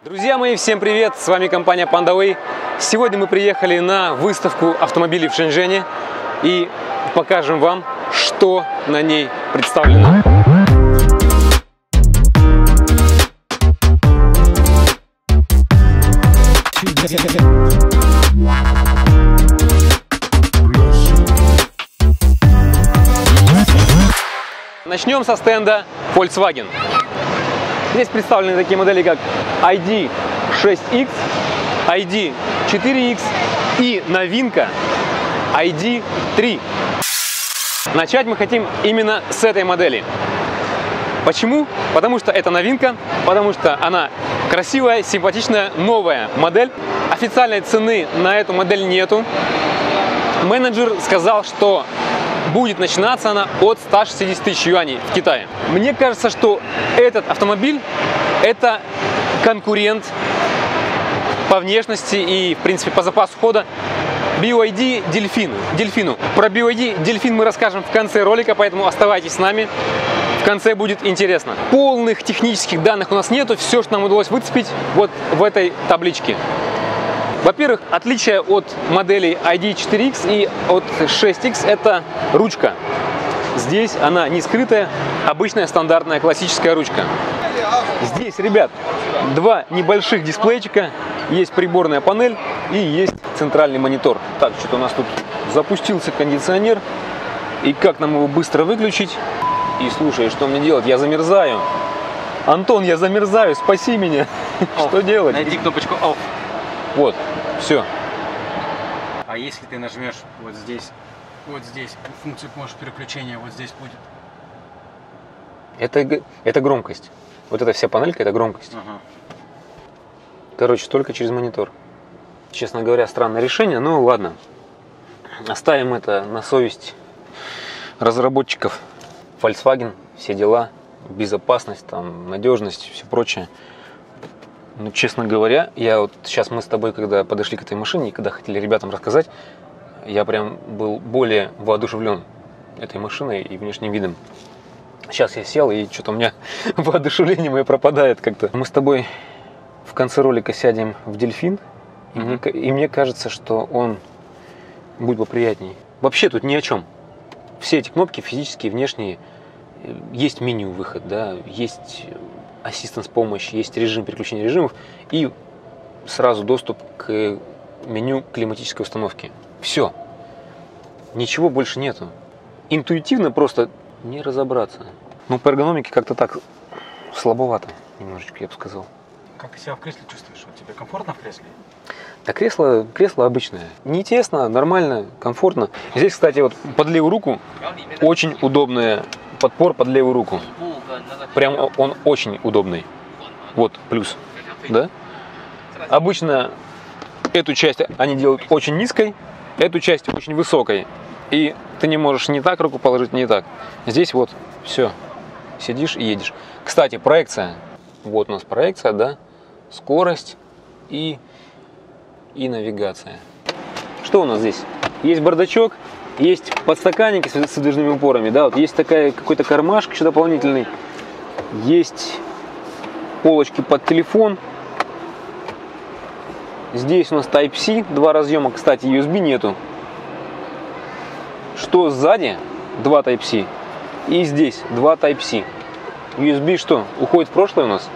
Друзья мои, всем привет! С вами компания PandaWay. Сегодня мы приехали на выставку автомобилей в Шэньчжэне и покажем вам, что на ней представлено. Начнем со стенда Volkswagen. Здесь представлены такие модели, как ID.6X, ID.4X и новинка ID.3. Начать мы хотим именно с этой модели. Почему? Потому что это новинка, потому что она красивая, симпатичная, новая модель. Официальной цены на эту модель нету. Менеджер сказал, что будет начинаться она от 160 тысяч юаней в Китае. Мне кажется, что этот автомобиль – это конкурент по внешности и, в принципе, по запасу хода BYD Дельфину. Про BYD Дельфин мы расскажем в конце ролика, поэтому оставайтесь с нами. В конце будет интересно. Полных технических данных у нас нету. Все, что нам удалось выцепить, вот в этой табличке. Во-первых, отличие от моделей ID.4X и от 6X – это ручка. Здесь она не скрытая, обычная стандартная классическая ручка. Здесь, ребят, два небольших дисплейчика, есть приборная панель и есть центральный монитор. Так, что-то у нас тут запустился кондиционер. И как нам его быстро выключить? И слушай, что мне делать? Я замерзаю. Антон, я замерзаю, спаси меня. Что делать? Найди кнопочку Off. Вот, все. А если ты нажмешь вот здесь функцию может переключения вот здесь будет. Это громкость. Вот эта вся панелька, это громкость. Ага. Короче, только через монитор. Честно говоря, странное решение, но ладно. Оставим это на совесть разработчиков. Volkswagen, все дела, безопасность, там, надежность, все прочее. Ну, честно говоря, сейчас мы с тобой, когда подошли к этой машине, и когда хотели ребятам рассказать, я прям был более воодушевлен этой машиной и внешним видом. Сейчас я сел, и что-то у меня воодушевление мое пропадает как-то. Мы с тобой в конце ролика сядем в Дельфин, и мне кажется, что он будет поприятней. Вообще тут ни о чем. Все эти кнопки физические, внешние, есть меню выход, да, есть ассистенс помощь, есть режим переключения режимов и сразу доступ к меню климатической установки. Все. Ничего больше нету. Интуитивно просто не разобраться. Ну, по эргономике как-то так слабовато немножечко, я бы сказал. Как ты себя в кресле чувствуешь? Вот тебе комфортно в кресле? Да, кресло обычное. Не тесно, нормально, комфортно. Здесь, кстати, вот под левую руку очень удобная подпор под левую руку. Прям он очень удобный. Вот плюс. Да? Обычно эту часть они делают очень низкой, эту часть очень высокой. И ты не можешь ни так руку положить, ни так. Здесь вот все. Сидишь и едешь. Кстати, проекция. Вот у нас проекция, да? Скорость и навигация. Что у нас здесь? Есть бардачок. Есть подстаканники с выдвижными упорами, да, вот есть какой-то кармашек еще дополнительный, есть полочки под телефон. Здесь у нас Type-C, два разъема, кстати, USB нету. Что сзади? Два Type-C. И здесь два Type-C. USB что? Уходит в прошлое у нас.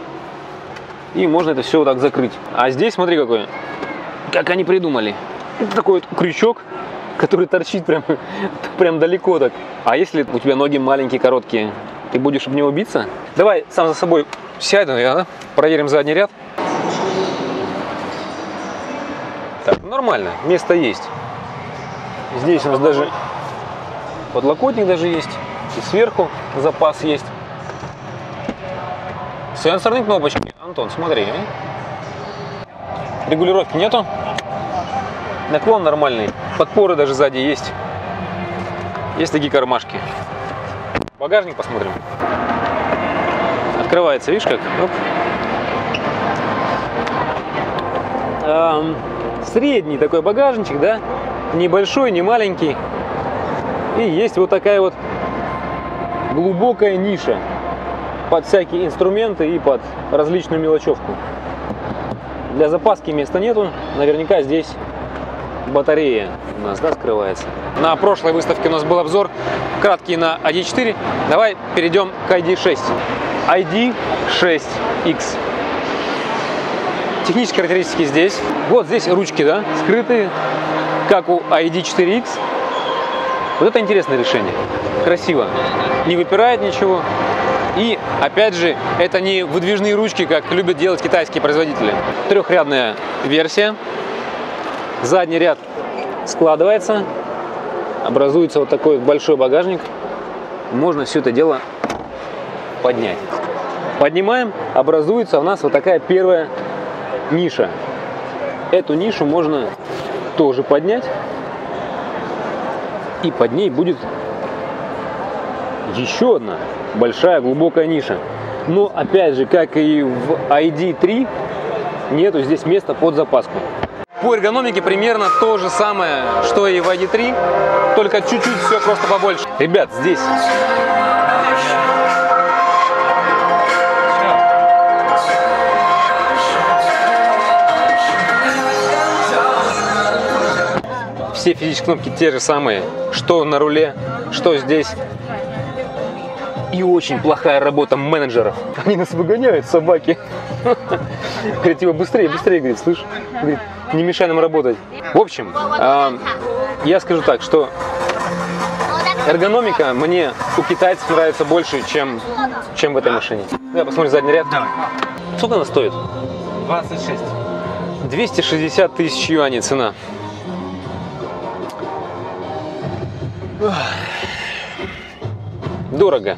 И можно это все вот так закрыть. А здесь, смотри, как они придумали. Это такой вот крючок, который торчит прям далеко так. А если у тебя ноги маленькие, короткие, ты будешь об него биться? Давай сам за собой сяду, проверим задний ряд. Так, нормально, место есть. Здесь у нас даже подлокотник даже есть. И сверху запас есть. Сенсорные кнопочки. Антон, смотри. Регулировки нету. Наклон нормальный. Подпоры даже сзади есть. Есть такие кармашки. Багажник посмотрим. Открывается, видишь как? Средний такой багажничек, да? Небольшой, не маленький. И есть вот такая вот глубокая ниша под всякие инструменты и под различную мелочевку. Для запаски места нету. Наверняка здесь батарея у нас, да, скрывается. На прошлой выставке у нас был обзор краткий на ID4. Давай перейдем к ID6. ID6X. Технические характеристики здесь. Вот здесь ручки, да, скрытые, как у ID4X. Вот это интересное решение. Красиво. Не выпирает ничего. И, опять же, это не выдвижные ручки, как любят делать китайские производители. Трехрядная версия. Задний ряд складывается. Образуется вот такой большой багажник. Можно все это дело поднять. Поднимаем. Образуется у нас вот такая первая ниша. Эту нишу можно тоже поднять. И под ней будет еще одна большая глубокая ниша. Но опять же, как и в ID3, нету здесь места под запаску. По эргономике примерно то же самое, что и в ID3, только чуть-чуть все просто побольше. Ребят, здесь все физические кнопки те же самые, что на руле, что здесь. И очень плохая работа менеджеров. Они нас выгоняют, собаки. Говорит, его быстрее, быстрее, говорит, слышь? Говорит, не мешай нам работать. В общем, я скажу так, что эргономика мне у китайцев нравится больше, чем в этой машине. Давай посмотрим задний ряд. Давай. Сколько она стоит? 26. 260 тысяч юаней цена. Дорого.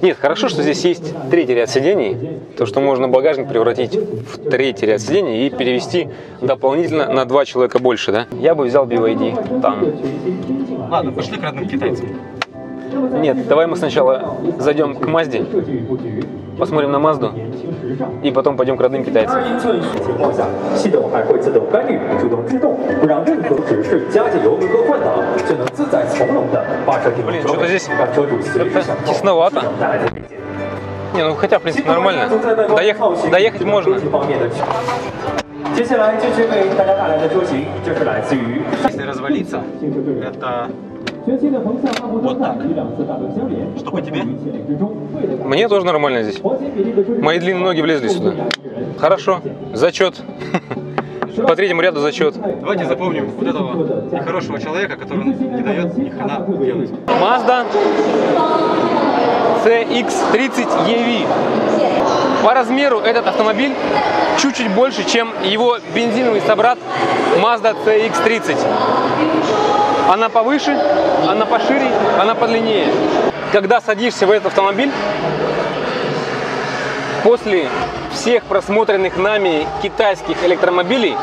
Нет, хорошо, что здесь есть третий ряд сидений, то что можно багажник превратить в третий ряд сидений и перевести дополнительно на 2 человека больше, да? Я бы взял BYD там. Ладно, пошли к родным китайцам. Нет, давай мы сначала зайдем к Мазде, посмотрим на Мазду, и потом пойдем к родным китайцам. Блин, что-то здесь тесновато. Не, ну хотя, в принципе, нормально. Доехать можно. Если развалиться, это вот так. Что по тебе? Мне тоже нормально здесь. Мои длинные ноги влезли сюда. Хорошо, зачет. По третьему ряду зачет. Давайте запомним вот этого нехорошего человека, который не дает ни хрена делать. Mazda CX-30 EV. По размеру этот автомобиль чуть-чуть больше, чем его бензиновый собрат Mazda CX-30. Она повыше, она пошире, она подлиннее. Когда садишься в этот автомобиль, после всех просмотренных нами китайских электромобилей,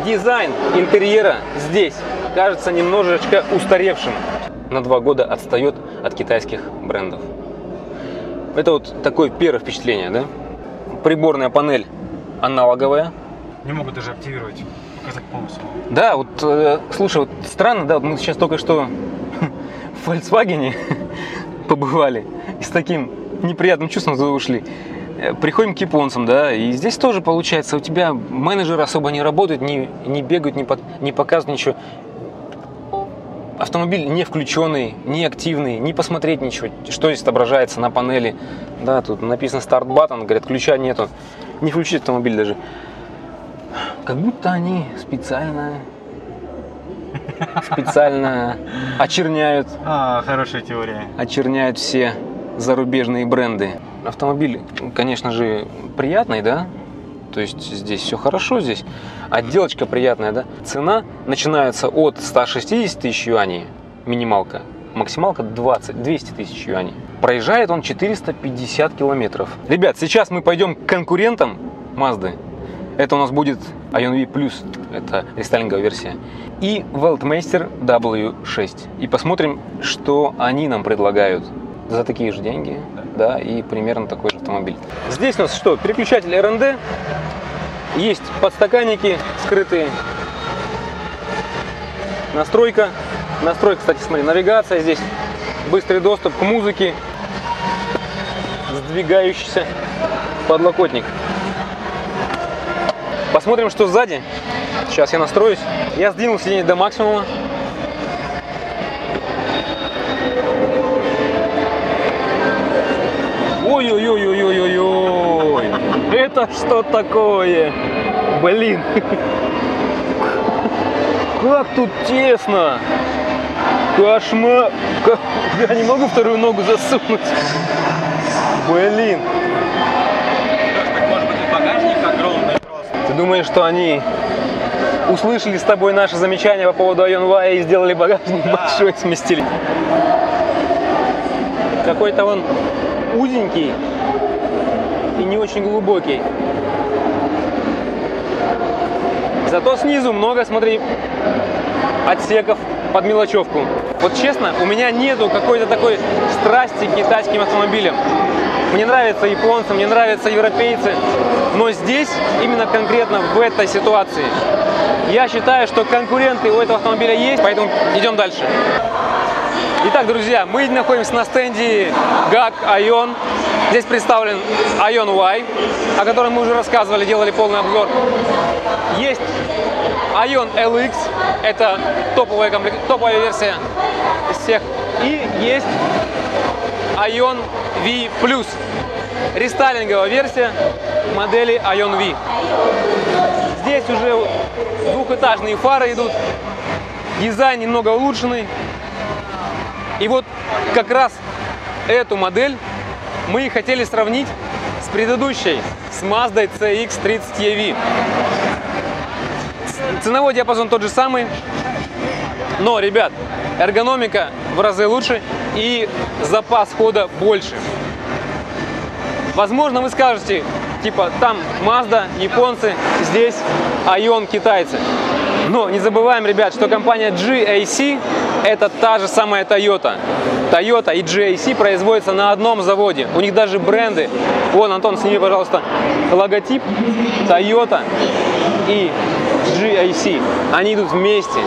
дизайн интерьера здесь кажется немножечко устаревшим. На 2 года отстает от китайских брендов. Это вот такое первое впечатление, да? Приборная панель аналоговая. Не могут даже активировать, показать полностью. Да, вот, слушай, вот странно, да, вот мы сейчас только что в Volkswagen побывали и с таким неприятным чувством туда ушли. Приходим к японцам, да, и здесь тоже получается, у тебя менеджеры особо не работают, не бегают, не показывают ничего. Автомобиль не включенный, не активный, не посмотреть ничего, что здесь отображается на панели. Да, тут написано старт-баттон, говорят, ключа нету. Не включить автомобиль даже. Как будто они специально очерняют. Хорошая теория. Очерняют все зарубежные бренды. Автомобиль, конечно же, приятный, да? То есть здесь все хорошо, здесь отделочка приятная, да? Цена начинается от 160 тысяч юаней, минималка, максималка 200 тысяч юаней. Проезжает он 450 километров. Ребят, сейчас мы пойдем к конкурентам Mazda. Это у нас будет ION V+, это рестайлинговая версия, и Weltmeister W6. И посмотрим, что они нам предлагают за такие же деньги, да, и примерно такой же автомобиль. Здесь у нас что? Переключатель РНД, есть подстаканники скрытые, настройка, кстати, смотри, навигация здесь, быстрый доступ к музыке, сдвигающийся подлокотник. Посмотрим, что сзади. Сейчас я настроюсь. Я сдвинул сиденье до максимума. Ой-ой-ой-ой-ой-ой-ой. Это что такое? Блин. Как тут тесно. Кошмар. Я не могу вторую ногу засунуть. Блин. Может быть, и багажник огромный просто. Ты думаешь, что они услышали с тобой наши замечания по поводу ION-Y и сделали багажник большой, сместили? Какой-то он узенький и не очень глубокий. Зато снизу много, смотри, отсеков под мелочевку. Вот честно, у меня нету какой-то такой страсти к китайским автомобилям. Мне нравятся японцы, мне нравятся европейцы, но здесь, именно конкретно в этой ситуации, я считаю, что конкуренты у этого автомобиля есть, поэтому идем дальше. Итак, друзья, мы находимся на стенде GAC ION. Здесь представлен ION-Y, о котором мы уже рассказывали, делали полный обзор. Есть ION LX, это топовая версия из всех. И есть ION V+, рестайлинговая версия модели ION V. Здесь уже двухэтажные фары идут, дизайн немного улучшенный. И вот как раз эту модель мы хотели сравнить с предыдущей, с Mazda CX-30 EV. Ценовой диапазон тот же самый, но, ребят, эргономика в разы лучше и запас хода больше. Возможно, вы скажете, типа, там Mazda, японцы, здесь ION, китайцы. Но не забываем, ребят, что компания GAC это та же самая Toyota. Toyota и GAC производятся на одном заводе. У них даже бренды. Вон, Антон, сними, пожалуйста, логотип Toyota и GAC. Они идут вместе.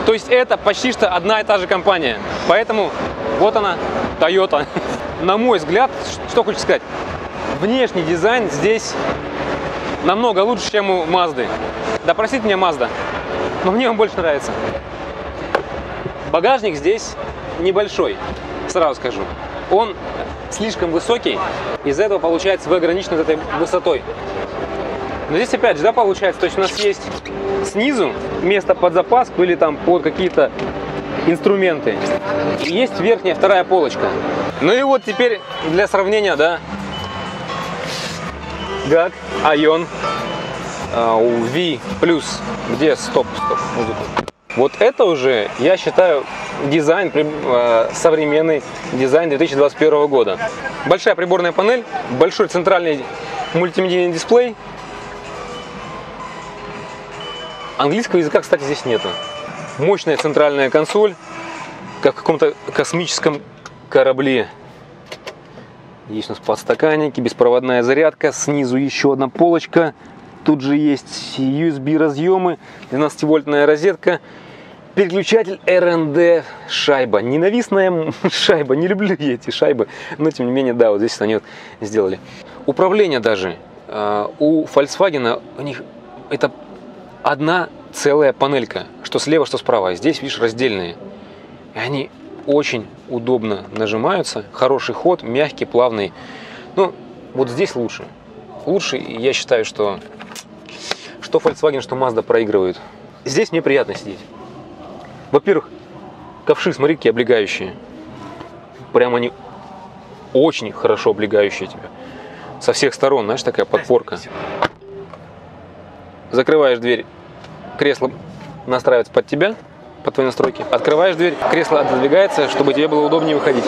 То есть это почти что одна и та же компания. Поэтому вот она, Toyota. На мой взгляд, что хочу сказать, внешний дизайн здесь намного лучше, чем у Mazda. Да простите меня, Mazda, но мне он больше нравится. Багажник здесь небольшой, сразу скажу. Он слишком высокий, из-за этого получается вы ограничены этой высотой. Но здесь опять же, да, получается, то есть у нас есть снизу место под запаску или там под какие-то инструменты. И есть верхняя, вторая полочка. Ну и вот теперь для сравнения, да, GAC ION V+, где стоп. Вот это уже, я считаю, дизайн, современный дизайн 2021 года. Большая приборная панель, большой центральный мультимедийный дисплей. Английского языка, кстати, здесь нету. Мощная центральная консоль, как в каком-то космическом корабле. Есть у нас подстаканники, беспроводная зарядка, снизу еще одна полочка. Тут же есть USB разъемы, 12-вольтная розетка, переключатель RND, шайба. Ненавистная шайба, не люблю я эти шайбы, но тем не менее, да, вот здесь они вот сделали. Управление даже у Volkswagen, у них это одна целая панелька, что слева, что справа. Здесь, видишь, раздельные. И они очень удобно нажимаются, хороший ход, мягкий, плавный. Ну, вот здесь лучше. Лучше, я считаю, что Volkswagen, что Mazda проигрывают. Здесь мне приятно сидеть. Во-первых, ковши, смотри, какие облегающие. Прям они очень хорошо облегающие тебя. Со всех сторон, знаешь, такая подпорка. Закрываешь дверь, кресло настраивается под тебя, под твои настройки. Открываешь дверь, кресло отодвигается, чтобы тебе было удобнее выходить.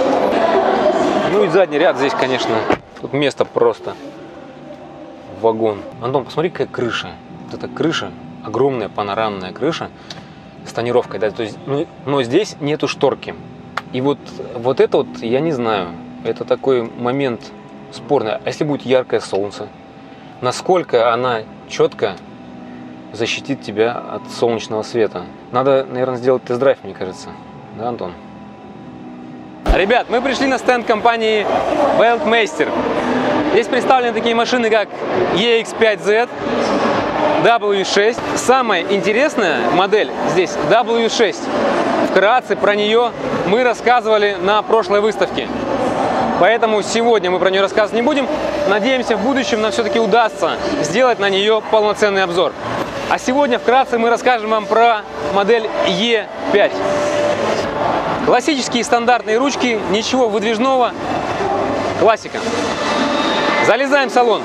Ну и задний ряд здесь, конечно, тут место просто вагон. Антон, посмотри, какая крыша. Вот эта крыша, огромная панорамная крыша с тонировкой, да, то есть, но здесь нету шторки. И вот это вот, я не знаю, это такой момент спорный. А если будет яркое солнце, насколько она четко защитит тебя от солнечного света? Надо, наверное, сделать тест-драйв, мне кажется. Да, Антон? Ребят, мы пришли на стенд компании Weltmeister. Здесь представлены такие машины, как EX5Z, W6. Самая интересная модель здесь W6. Вкратце про нее мы рассказывали на прошлой выставке. Поэтому сегодня мы про нее рассказывать не будем. Надеемся, в будущем нам все-таки удастся сделать на нее полноценный обзор. А сегодня вкратце мы расскажем вам про модель E5. Классические стандартные ручки, ничего выдвижного, классика. Залезаем в салон.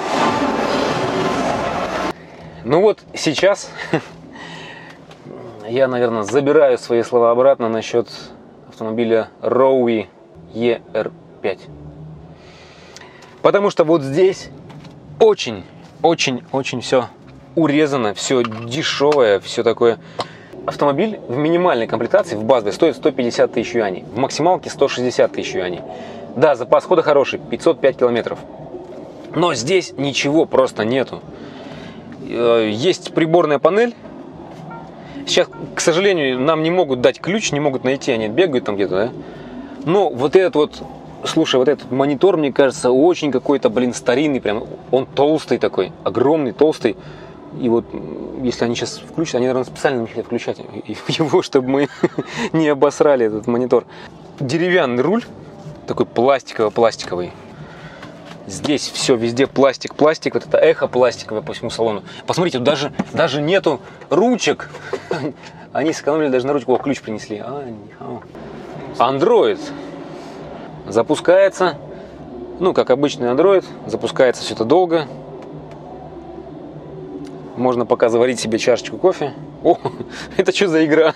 Ну вот сейчас я, наверное, забираю свои слова обратно насчет автомобиля Rowe ER5. Потому что вот здесь очень все урезано, все дешевое, все такое. Автомобиль в минимальной комплектации, в базовой, стоит 150 тысяч юаней, в максималке 160 тысяч юаней. Да, запас хода хороший, 505 километров. Но здесь ничего просто нету. Есть приборная панель. Сейчас, к сожалению, нам не могут дать ключ, не могут найти, они бегают там где-то, да? Но вот этот вот, слушай, вот этот монитор, мне кажется, очень какой-то, блин, старинный, прям, он толстый такой, огромный, толстый. И вот, если они сейчас включат, они, наверное, специально не хотят включать его, чтобы мы не обосрали этот монитор. Деревянный руль, такой пластиковый. Здесь все, везде пластик, вот это эхо пластиковое по всему салону. Посмотрите, даже нету ручек. Они сэкономили, даже на ручку ключ принесли. Android запускается, ну, как обычный Android, запускается все это долго. Можно пока заварить себе чашечку кофе. О, это что за игра?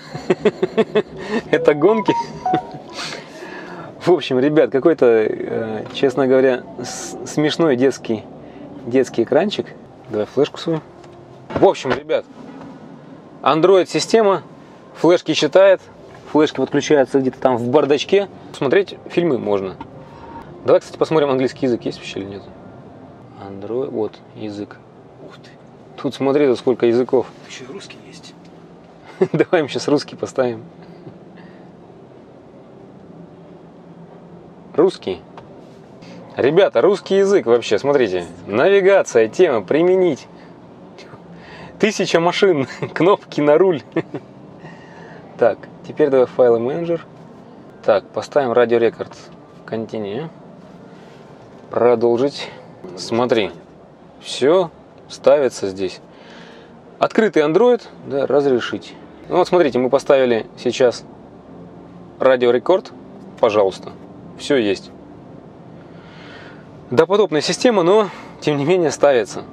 Это гонки? В общем, ребят, какой-то, честно говоря, смешной детский экранчик. Давай флешку свою. В общем, ребят, Android-система, флешки считает, флешки подключаются где-то там в бардачке. Смотреть фильмы можно. Давай, кстати, посмотрим, английский язык есть вообще или нет. Android, вот, язык. Ух ты. Тут смотри, тут сколько языков. Еще и русский есть. Давай мы сейчас русский поставим. Русский. Ребята, русский язык вообще, смотрите. Навигация, тема, применить. 1000 машин, кнопки на руль. Так, теперь давай файлы менеджер. Так, поставим радиорекорд. Continue. Продолжить. Смотри. Все ставится здесь. Открытый Android, да, разрешить. Ну вот смотрите, мы поставили сейчас радиорекорд. Пожалуйста. Все есть. Допотопная система, но тем не менее ставится.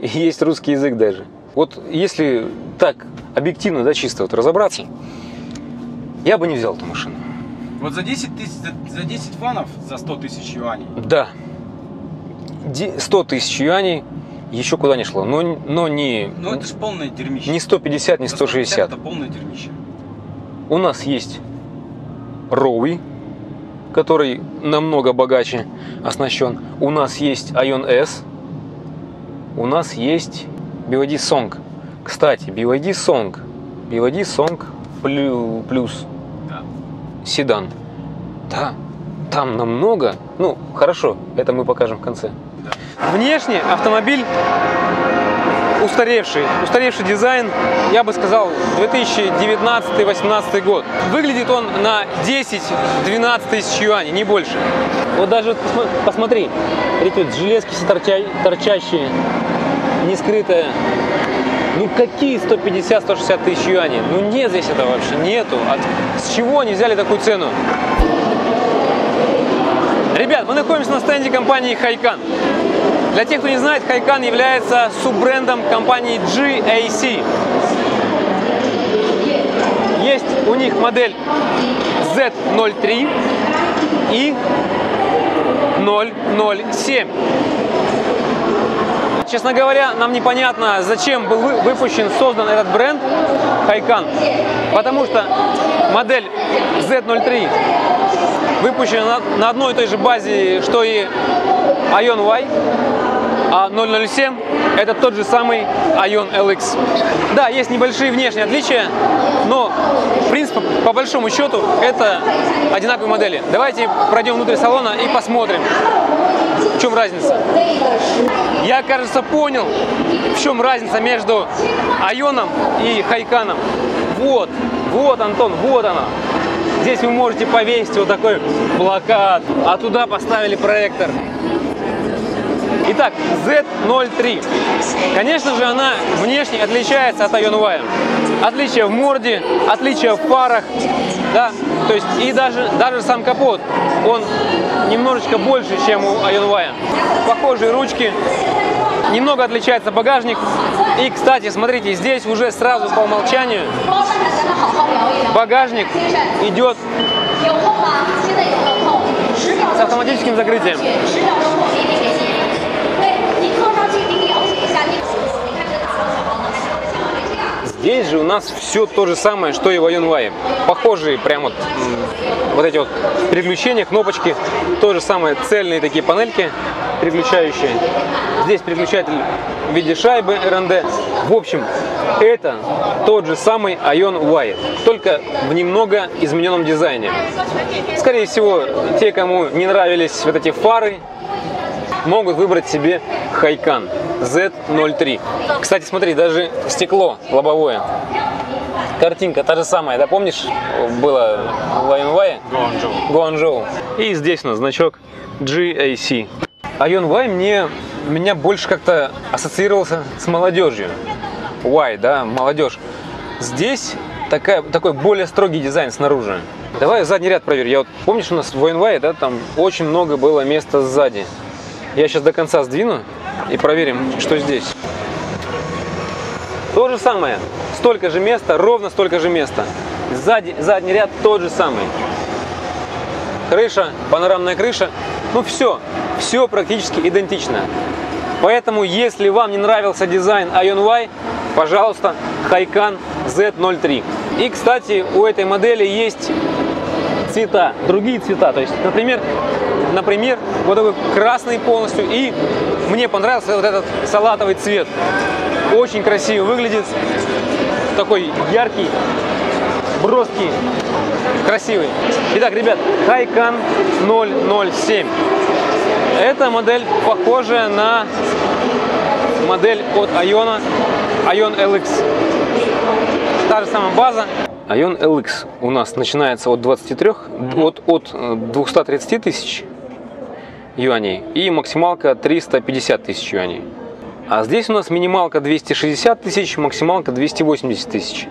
И есть русский язык даже. Вот если так объективно, да, чисто вот разобраться, я бы не взял эту машину. Вот за 10 ванов за 100 тысяч юаней. Да. 100 тысяч юаней еще куда не шло. Но не... Ну это же полное дерьмище. Не 150, не 160. Это полное дерьмище. У нас есть Rowe, который намного богаче оснащен. У нас есть Ion S. У нас есть BYD Song. Кстати, BYD Song плюс да. Седан. Да, там намного. Ну, хорошо, это мы покажем в конце. Да. Внешне автомобиль устаревший дизайн, я бы сказал, 2019-2018 год. Выглядит он на 10-12 тысяч юаней, не больше. Вот даже посмотри, эти вот железки торчащие, не скрытые. Ну какие 150-160 тысяч юаней? Ну нет здесь этого вообще, нету. С чего они взяли такую цену? Ребят, мы находимся на стенде компании Хайкан. Для тех, кто не знает, Хайкан является суббрендом компании GAC. Есть у них модель Z03 и 007. Честно говоря, нам непонятно, зачем был создан этот бренд Хайкан, потому что модель Z03 выпущена на одной и той же базе, что и Ion Y, а 007 это тот же самый Ion LX. Да, есть небольшие внешние отличия, но в принципе, по большому счету, это одинаковые модели. Давайте пройдем внутрь салона и посмотрим. В чем разница? Я, кажется, понял, в чем разница между Айоном и Хайканом. Вот, Антон, вот она. Здесь вы можете повесить вот такой плакат, а туда поставили проектор. Итак, Z03. Конечно же, она внешне отличается от IONY. Отличие в морде, отличие в фарах, да, то есть и даже сам капот, он немножечко больше, чем у IONY. Похожие ручки, немного отличается багажник. И, кстати, смотрите, здесь уже сразу по умолчанию багажник идет с автоматическим закрытием. Здесь же у нас все то же самое, что и в IONY. Похожие прям вот эти вот переключения, кнопочки. То же самое, цельные такие панельки переключающие. Здесь переключатель в виде шайбы РНД. В общем, это тот же самый IONY, только в немного измененном дизайне. Скорее всего, те, кому не нравились вот эти фары, могут выбрать себе Хайкан Z03. Кстати, смотри, даже стекло лобовое. Картинка та же самая, да, помнишь, было в IONY? Guangzhou. И здесь у нас значок GAC. IONY меня больше как-то ассоциировался с молодежью. Y, да, молодежь. Здесь такой более строгий дизайн снаружи. Давай задний ряд проверь. Помнишь, у нас в IONY, да, там очень много было места сзади. Я сейчас до конца сдвину и проверим, что здесь. То же самое. Столько же места, ровно столько же места. Задний ряд тот же самый. Крыша, панорамная крыша. Ну все практически идентично. Поэтому, если вам не нравился дизайн IONY, пожалуйста, Хайкан Z03. И, кстати, у этой модели есть цвета, другие цвета. То есть, например, вот такой красный полностью. И мне понравился вот этот салатовый цвет. Очень красиво выглядит. Такой яркий, броский, красивый. Итак, ребят, Хайкан 007. Эта модель похожая на модель от Ion LX. Та же самая база. Ion LX у нас начинается от 23, от 230 тысяч юаней и максималка 350 тысяч юаней. А здесь у нас минималка 260 тысяч, максималка 280 тысяч.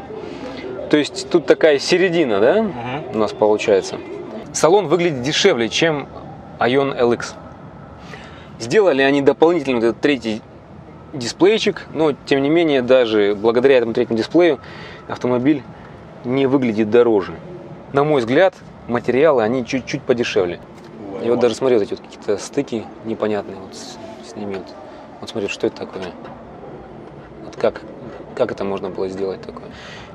То есть тут такая середина, да, у нас получается. Салон выглядит дешевле, чем Ion LX. Сделали они дополнительно вот этот третий дисплейчик, но тем не менее даже благодаря этому третьему дисплею автомобиль не выглядит дороже. На мой взгляд, материалы они чуть-чуть подешевле. И вот даже смотри, вот эти вот какие-то стыки непонятные вот с ними. Вот смотри, что это такое? Вот как это можно было сделать такое?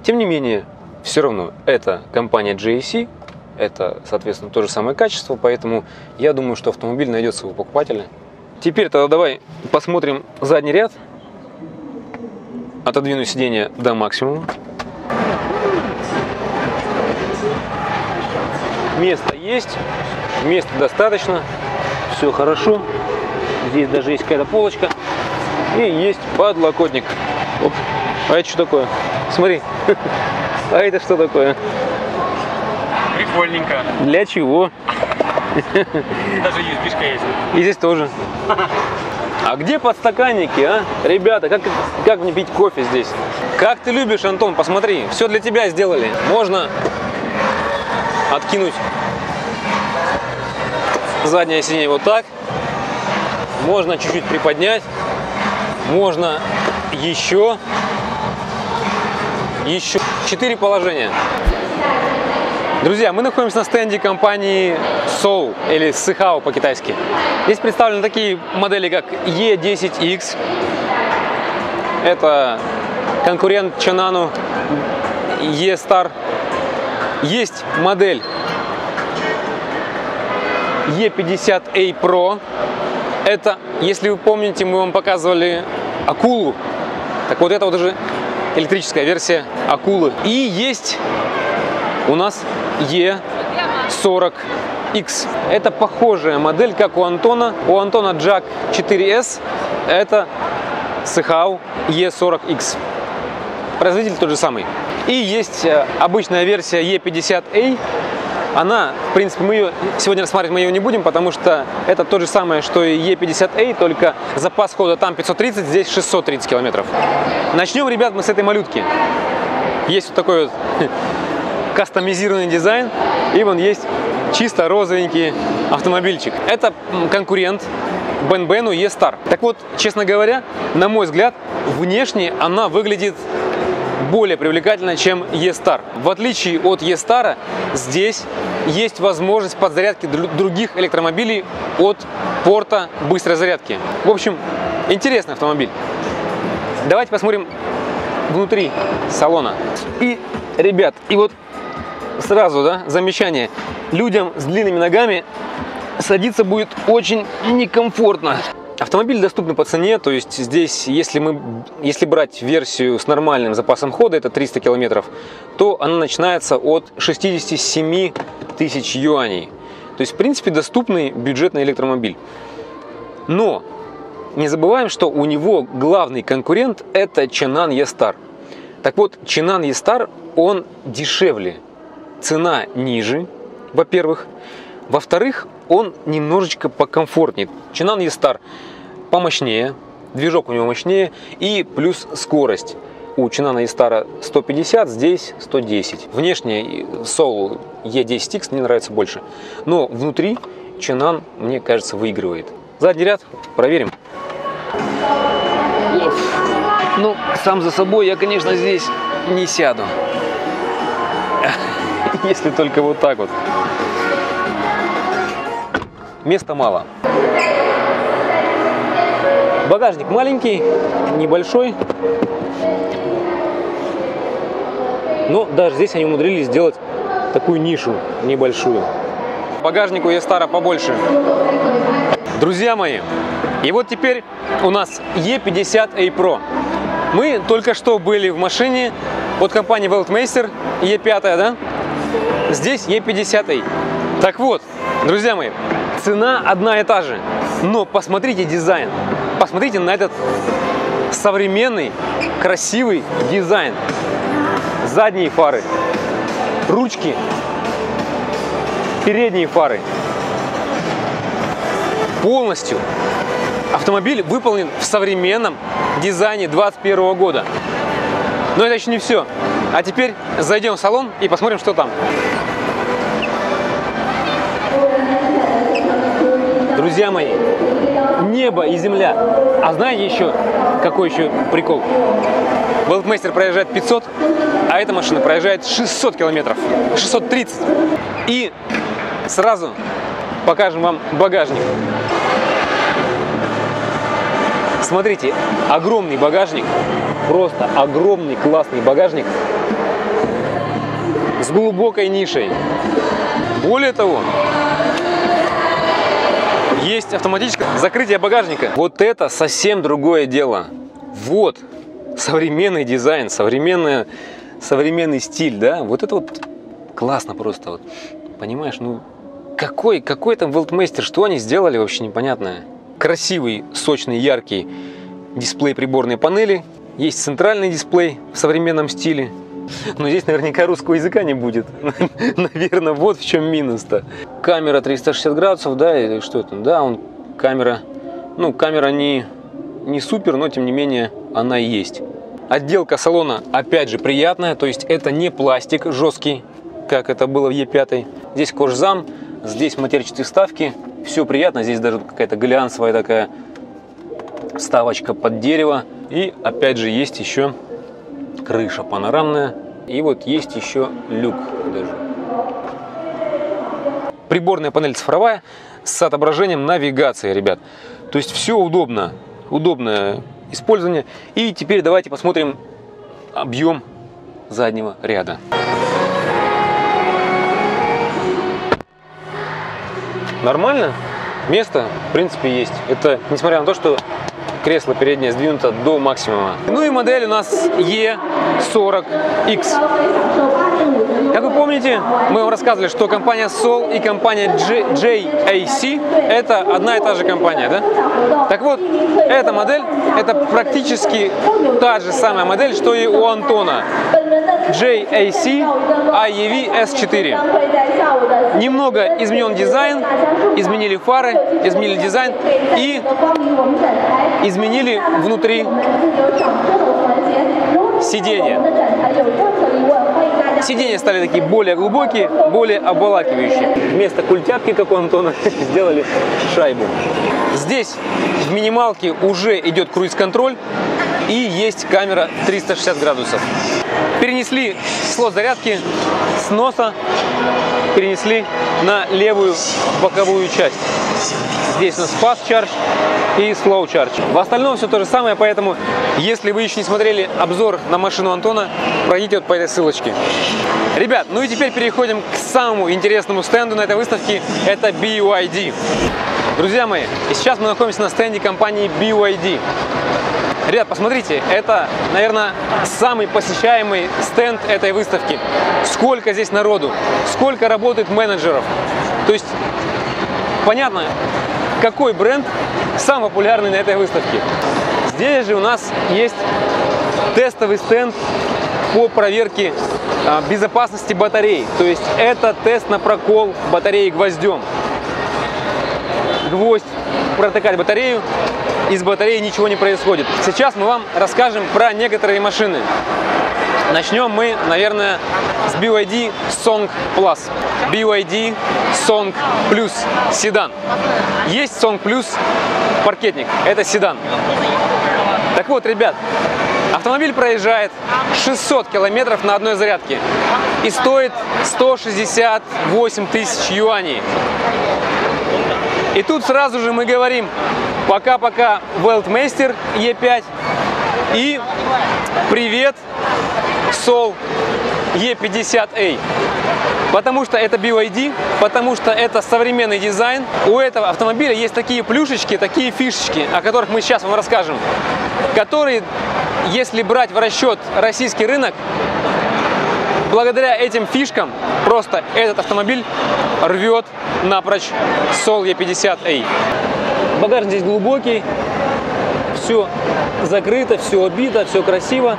Тем не менее, все равно это компания GAC, это, соответственно, то же самое качество, поэтому я думаю, что автомобиль найдет своего покупателя. Теперь тогда давай посмотрим задний ряд. Отодвину сиденье до максимума. Место есть, места достаточно, все хорошо. Здесь даже есть какая-то полочка и есть подлокотник. Оп. А это что такое? Смотри. А это что такое? Прикольненько. Для чего? Даже USB-шка есть. И здесь тоже. А где подстаканники, а? Ребята, как мне пить кофе здесь? Как ты любишь, Антон, посмотри. Все для тебя сделали. Можно откинуть заднее сиденье вот так. Можно чуть-чуть приподнять. Можно еще 4 положения. Друзья, мы находимся на стенде компании Soul, или Sihao по-китайски. Здесь представлены такие модели, как E10X. Это конкурент Chananu E-Star. Есть модель E50A Pro. Это, если вы помните, мы вам показывали Акулу. Так вот, это вот уже электрическая версия Акулы. И есть у нас E40 E40X. Это похожая модель, как у Антона. У Антона Jack 4S. Это Sehau E40X. Производитель тот же самый. И есть обычная версия E50A. Она, в принципе, сегодня рассматривать мы ее не будем, потому что это то же самое, что и E50A, только запас хода там 530, здесь 630 километров. Начнем, ребят, мы с этой малютки. Есть вот такой вот кастомизированный дизайн, и вон есть чисто розовенький автомобильчик. Это конкурент Бен-Бену E-Star. Так вот, честно говоря, на мой взгляд, внешне она выглядит более привлекательно, чем E-Star. В отличие от E-Star, здесь есть возможность подзарядки других электромобилей от порта быстрой зарядки. В общем, интересный автомобиль. Давайте посмотрим внутри салона. И, ребят, и вот сразу, да, замечание. Людям с длинными ногами садиться будет очень некомфортно. Автомобиль доступный по цене, то есть здесь, если брать версию с нормальным запасом хода, это 300 километров, то она начинается от 67 тысяч юаней. То есть, в принципе, доступный бюджетный электромобиль. Но не забываем, что у него главный конкурент – это Chenan E-Star. Так вот, Chenan E-Star, он дешевле, цена ниже, во-первых. Во-вторых, он немножечко покомфортнее. Chenan E-Star помощнее, движок у него мощнее и плюс скорость. У Chenan E-Star 150, здесь 110. Внешне Soul E10X мне нравится больше. Но внутри Chenan, мне кажется, выигрывает. Задний ряд проверим. Ну, сам за собой я, конечно, здесь не сяду. Если только вот так вот. Места мало. Багажник маленький, небольшой. Но даже здесь они умудрились сделать такую нишу небольшую. Багажник у E-Star побольше. Друзья мои, и вот теперь у нас E50A Pro. Мы только что были в машине от компании Weltmeister, E5, да? Здесь E50A. Так вот, друзья мои, цена одна и та же, но посмотрите дизайн, посмотрите на этот современный, красивый дизайн. Задние фары, ручки, передние фары. Полностью автомобиль выполнен в современном дизайне 2021 года. Но это еще не все. А теперь зайдем в салон и посмотрим, что там. Друзья мои, небо и земля. А знаете еще, какой еще прикол? Weltmeister проезжает 500, а эта машина проезжает 600 километров. 630. И сразу покажем вам багажник. Смотрите, огромный багажник. Просто огромный классный багажник. С глубокой нишей. Более того, есть автоматическое закрытие багажника. Вот это совсем другое дело. Вот современный дизайн, современный стиль, да? Вот это вот классно просто. Вот. Понимаешь, ну какой там Weltmeister, что они сделали вообще непонятное. Красивый, сочный, яркий дисплей приборной панели. Есть центральный дисплей в современном стиле. Но здесь наверняка русского языка не будет. Наверное, вот в чем минус-то. Камера 360 градусов, да, или что это? Да, камера, ну, камера не супер, но тем не менее она есть. Отделка салона, опять же, приятная, то есть это не пластик жесткий, как это было в E5. Здесь кожзам, здесь матерчатые вставки, все приятно. Здесь даже какая-то глянцевая такая вставочка под дерево. И опять же есть еще крыша панорамная. И вот есть еще люк даже. Приборная панель цифровая с отображением навигации, ребят. То есть все удобно. Удобное использование. И теперь давайте посмотрим объем заднего ряда. Нормально. Место, в принципе, есть. Это несмотря на то, что кресло переднее сдвинуто до максимума. Ну и модель у нас E40X. Как вы помните, мы вам рассказывали, что компания Sol и компания JAC это одна и та же компания, да? Так вот, эта модель это практически та же самая модель, что и у Антона. JAC IEV S4. Немного изменен дизайн, изменили фары, изменили дизайн и изменили внутри сиденья. Сиденья стали такие более глубокие, более обволакивающие. Вместо культяпки, как у Антона, сделали шайбу. Здесь в минималке уже идет круиз-контроль и есть камера 360 градусов. Перенесли слот зарядки с носа, перенесли на левую боковую часть. Здесь у нас Fast Charge и Slow Charge. В остальном все то же самое, поэтому, если вы еще не смотрели обзор на машину Антона, пройдите вот по этой ссылочке. Ребят, ну и теперь переходим к самому интересному стенду на этой выставке. Это BYD. Друзья мои, и сейчас мы находимся на стенде компании BYD. Ребят, посмотрите, это, наверное, самый посещаемый стенд этой выставки. Сколько здесь народу, сколько работает менеджеров. То есть, понятно, какой бренд самый популярный на этой выставке. Здесь же у нас есть тестовый стенд по проверке безопасности батарей. То есть, это тест на прокол батареи гвоздем. Гвоздь протыкать батарею, из батареи ничего не происходит. Сейчас мы вам расскажем про некоторые машины. Начнем мы, наверное, с BYD Song Plus. BYD Song Plus седан. Есть Song Plus паркетник, это седан. Так вот, ребят, автомобиль проезжает 600 километров на одной зарядке и стоит 168 тысяч юаней. И тут сразу же мы говорим пока-пока Weltmeister E5 и привет Sol E50A. Потому что это BYD, потому что это современный дизайн. У этого автомобиля есть такие плюшечки, такие фишечки, о которых мы сейчас вам расскажем, которые, если брать в расчет российский рынок, благодаря этим фишкам просто этот автомобиль рвет напрочь Sol E50A. Багажник здесь глубокий, все закрыто, все обито, все красиво.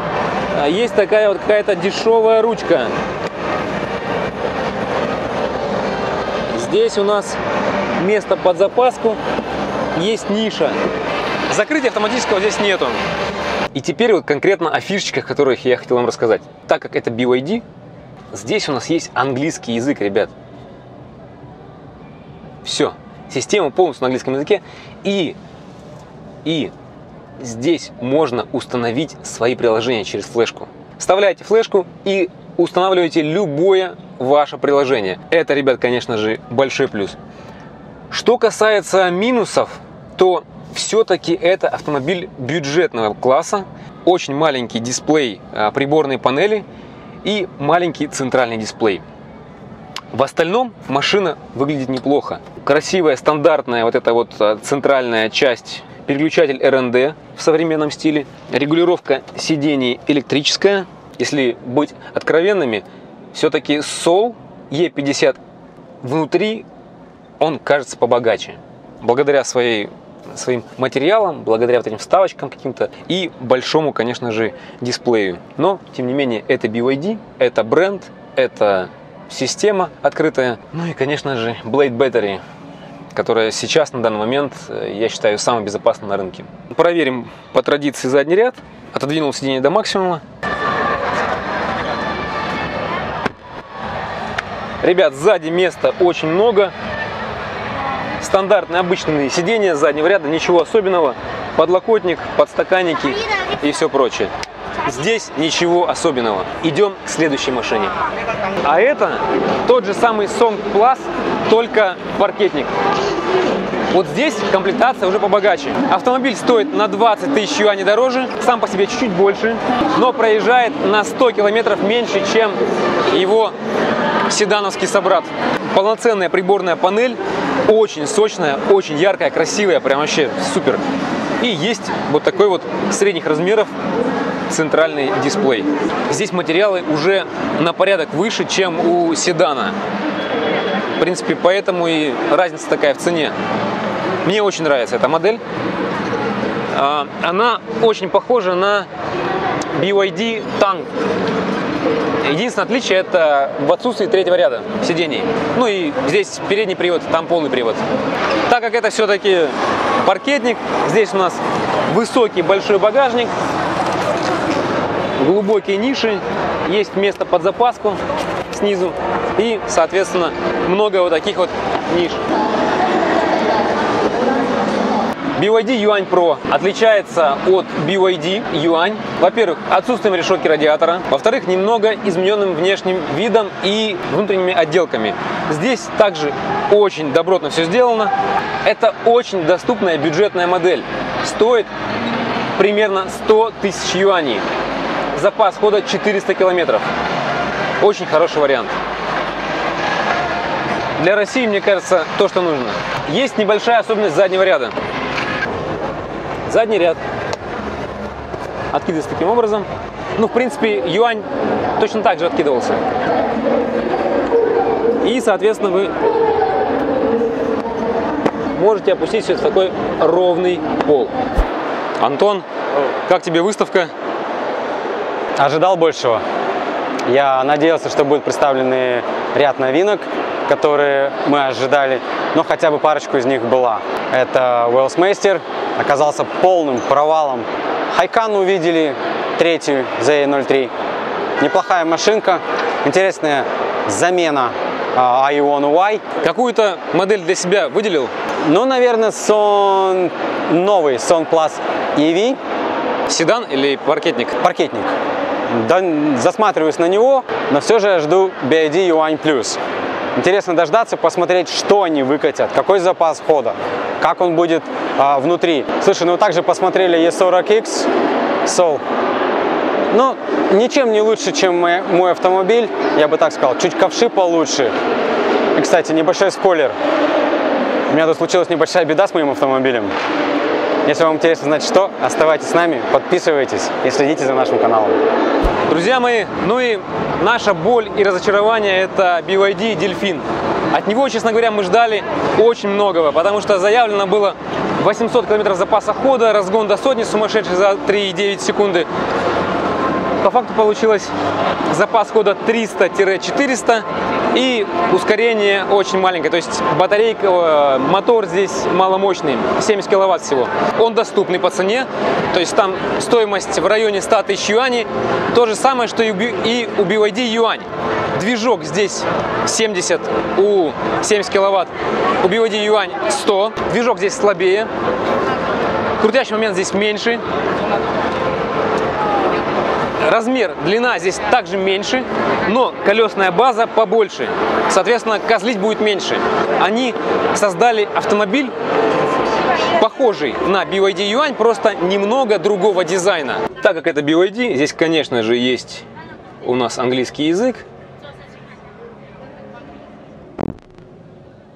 Есть такая вот какая-то дешевая ручка. Здесь у нас место под запаску, есть ниша. Закрытия автоматического здесь нету. И теперь вот конкретно о фишечках, которых я хотел вам рассказать. Так как это BYD, здесь у нас есть английский язык, ребят. Все. Система полностью на английском языке. И здесь можно установить свои приложения через флешку. Вставляете флешку и устанавливаете любое ваше приложение. Это, ребят, конечно же, большой плюс. Что касается минусов, то все-таки это автомобиль бюджетного класса. Очень маленький дисплей приборной панели и маленький центральный дисплей. В остальном машина выглядит неплохо. Красивая, стандартная вот эта вот центральная часть, переключатель РНД в современном стиле, регулировка сидений электрическая. Если быть откровенными, все-таки Sol E50 внутри он кажется побогаче. Благодаря своим материалам, благодаря вот этим вставочкам каким-то и большому, конечно же, дисплею. Но, тем не менее, это BYD, это бренд, это система открытая. Ну и, конечно же, Blade Battery, которая сейчас, на данный момент, я считаю, самая безопасная на рынке. Проверим по традиции задний ряд. Отодвинул сиденье до максимума. Ребят, сзади места очень много. Стандартные обычные сиденья заднего ряда, ничего особенного. Подлокотник, подстаканники и все прочее. Здесь ничего особенного. Идем к следующей машине. А это тот же самый Song Plus, только паркетник. Вот здесь комплектация уже побогаче. Автомобиль стоит на 20 тысяч юаней дороже, сам по себе чуть-чуть больше, но проезжает на 100 километров меньше, чем его седановский собрат. Полноценная приборная панель, очень сочная, очень яркая, красивая, прям вообще супер. И есть вот такой вот средних размеров центральный дисплей. Здесь материалы уже на порядок выше, чем у седана. В принципе, поэтому и разница такая в цене. Мне очень нравится эта модель. Она очень похожа на BYD Tang. Единственное отличие — это в отсутствии третьего ряда сидений. Ну и здесь передний привод, там полный привод. Так как это все-таки паркетник, здесь у нас высокий большой багажник, глубокие ниши, есть место под запаску снизу и, соответственно, много вот таких вот ниш. BYD Yuan Pro отличается от BYD Yuan, во-первых, отсутствием решетки радиатора, во-вторых, немного измененным внешним видом и внутренними отделками. Здесь также очень добротно все сделано. Это очень доступная бюджетная модель. Стоит примерно 100 тысяч юаней. Запас хода 400 километров. Очень хороший вариант. Для России, мне кажется, то, что нужно. Есть небольшая особенность заднего ряда. Задний ряд откидывается таким образом. Ну, в принципе, Юань точно так же откидывался. И, соответственно, вы можете опустить все в такой ровный пол. Антон, как тебе выставка? Ожидал большего. Я надеялся, что будет представлены ряд новинок, которые мы ожидали, но хотя бы парочку из них была. Это Wellsmaster, оказался полным провалом. Хайкан увидели, третью ZE03. Неплохая машинка, интересная замена i1 Y. Какую-то модель для себя выделил? Ну, наверное, новый Son Plus EV. Седан или паркетник? Паркетник. Да, засматриваюсь на него, но все же я жду BYD Yuan Plus. Интересно дождаться, посмотреть, что они выкатят, какой запас хода, как он будет внутри. Слушай, ну также посмотрели E40X Soul. Ну, ничем не лучше, чем мой автомобиль, я бы так сказал, чуть ковши получше. И, кстати, небольшой спойлер. У меня тут случилась небольшая беда с моим автомобилем. Если вам интересно знать что, оставайтесь с нами, подписывайтесь и следите за нашим каналом. Друзья мои, ну и наша боль и разочарование — это BYD Delfin. От него, честно говоря, мы ждали очень многого, потому что заявлено было 800 км запаса хода, разгон до сотни сумасшедший за 3,9 секунды. По факту получилось запас хода 300-400 и ускорение очень маленькое. То есть батарейка, мотор здесь маломощный, 70 киловатт всего. Он доступный по цене, то есть там стоимость в районе 100 тысяч юаней. То же самое, что и у BYD Yuan. Движок здесь 70 киловатт, у BYD Yuan 100. Движок здесь слабее, крутящий момент здесь меньше. Размер, длина здесь также меньше, но колесная база побольше. Соответственно, козлить будет меньше. Они создали автомобиль, похожий на BYD Yuan, просто немного другого дизайна. Так как это BYD, здесь, конечно же, есть у нас английский язык.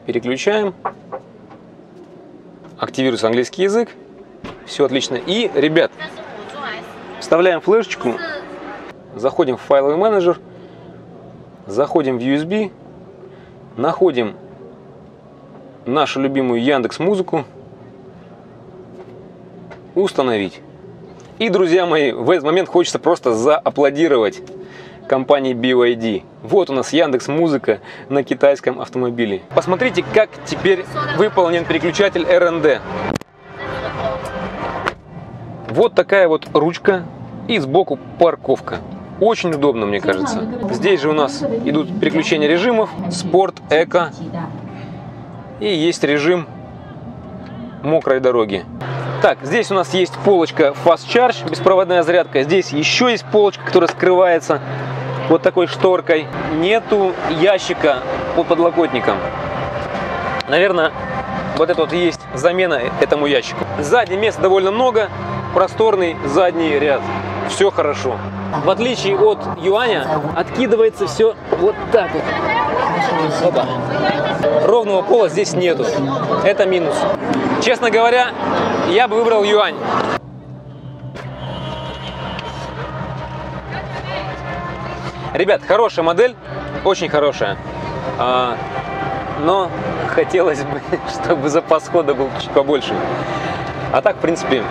Переключаем. Активируется английский язык. Все отлично. И, ребят, вставляем флешечку, заходим в файловый менеджер, заходим в USB, находим нашу любимую Яндекс.Музыку, установить. И, друзья мои, в этот момент хочется просто зааплодировать компании BYD. Вот у нас Яндекс.Музыка на китайском автомобиле. Посмотрите, как теперь выполнен переключатель RND. Вот такая вот ручка и сбоку парковка. Очень удобно, мне кажется. Здесь же у нас идут переключения режимов: спорт, эко. И есть режим мокрой дороги. Так, здесь у нас есть полочка Fast Charge, беспроводная зарядка. Здесь еще есть полочка, которая скрывается вот такой шторкой. Нету ящика под подлокотником. Наверное, вот это вот и есть замена этому ящику. Сзади места довольно много, просторный задний ряд. Все хорошо. В отличие от Юаня, откидывается все вот так вот. Опа. Ровного пола здесь нету. Это минус. Честно говоря, я бы выбрал юань. Ребят, хорошая модель, очень хорошая, но хотелось бы, чтобы запас хода был чуть побольше. А так, в принципе,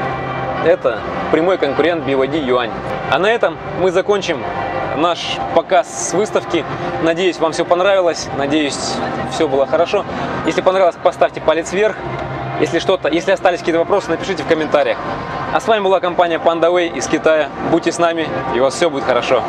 это прямой конкурент BYD юань. А на этом мы закончим наш показ с выставки. Надеюсь, вам все понравилось, надеюсь, все было хорошо. Если понравилось, поставьте палец вверх. Если остались какие-то вопросы, напишите в комментариях. А с вами была компания PandaWay из Китая. Будьте с нами, и у вас все будет хорошо.